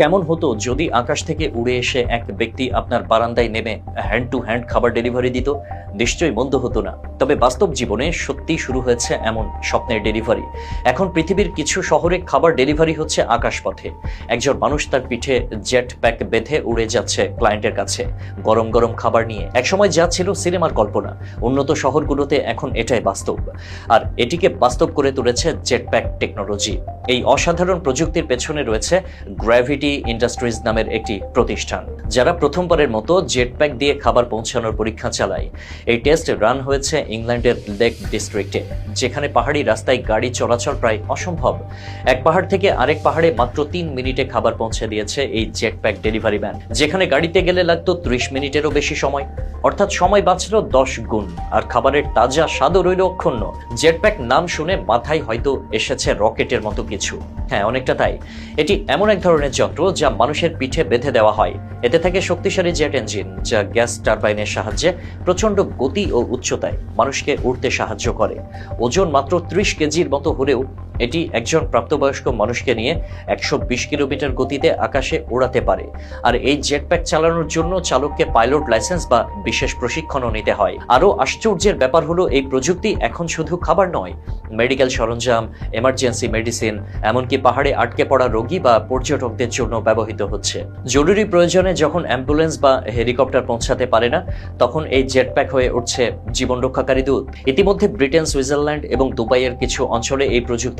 কেমন হতো যদি আকাশ থেকে উড়ে এসে এক ব্যক্তি আপনার বারান্দায় নেমে হ্যান্ড টু হ্যান্ড খাবার ডেলিভারি দিত? নিশ্চয়ই মন্দ হতো না। তবে বাস্তব জীবনে সত্যি শুরু হয়েছে এমন স্বপ্নের ডেলিভারি। এখন পৃথিবীর কিছু শহরে খাবার ডেলিভারি হচ্ছে আকাশপথে। একজন মানুষ তার পিঠে জেট প্যাক বেঁধে উড়ে যাচ্ছে ক্লায়েন্টের কাছে গরম গরম খাবার নিয়ে। একসময় যা ছিল সিনেমার কল্পনা, উন্নত শহরগুলোতে এখন এটাই বাস্তব। আর এটিকে বাস্তব করে তুলেছে জেট প্যাক টেকনোলজি। এই অসাধারণ প্রযুক্তির পেছনে রয়েছে গ্র্যাভিটি ইন্ডাস্ট্রিজ নামের একটি প্রতিষ্ঠান, যারা প্রথমবারের মতো জেট প্যাক দিয়ে খাবার পৌঁছানোর পরীক্ষা চালায়। এই টেস্ট রান হয়েছে ইংল্যান্ডের লেক ডিস্ট্রিক্টে, যেখানে পাহাড়ি রাস্তায় গাড়ি চলাচল প্রায় অসম্ভব। এক পাহাড় থেকে আরেক পাহাড়ে মাত্র 3 মিনিটে খাবার পৌঁছে দিয়েছে এই জেট প্যাক ডেলিভারি ভ্যান, যেখানে গাড়িতে গেলে লাগতো 30 মিনিটেরও বেশি সময়। অর্থাৎ সময় বাঁচল 10 গুণ, আর খাবারের তাজা স্বাদও রইল অক্ষুণ্ণ। জেট প্যাক নাম শুনে মাথায় হয়তো এসেছে রকেটের মতো কিছু। হ্যাঁ, অনেকটা তাই। এটি এমন এক ধরনের যন্ত্র যা মানুষের পিঠে বেঁধে দেওয়া হয়। এতে থাকে শক্তিশালী জেট ইঞ্জিন, যা গ্যাস টারবাইনের সাহায্যে প্রচন্ড গতি ও উচ্চতায় মানুষকে উড়তে সাহায্য করে। ওজন মাত্র 30 কেজির মতো হলেও এটি একজন প্রাপ্তবয়স্ক মানুষকে নিয়ে 120 কিলোমিটার গতিতে আকাশে ওড়াতে পারে। আর এই জেটপ্যাক চালানোর জন্য চালককে পাইলট লাইসেন্স বা বিশেষ প্রশিক্ষণও নিতে হয়। আরও আশ্চর্যের ব্যাপার হলো, এই প্রযুক্তি এখন শুধু খাবার নয়, মেডিকেল সরঞ্জাম, এমার্জেন্সি মেডিসিন, এমনকি পাহাড়ে আটকে পড়া রোগী বা পর্যটকদের জন্য ব্যবহৃত হচ্ছে। জরুরি প্রয়োজনে যখন অ্যাম্বুলেন্স বা হেলিকপ্টার পৌঁছাতে পারে না, তখন এই জেটপ্যাক হয়ে উঠছে জীবন রক্ষাকারী দূত। ইতিমধ্যে ব্রিটেন, সুইজারল্যান্ড এবং দুবাইয়ের কিছু অঞ্চলে এই প্রযুক্তি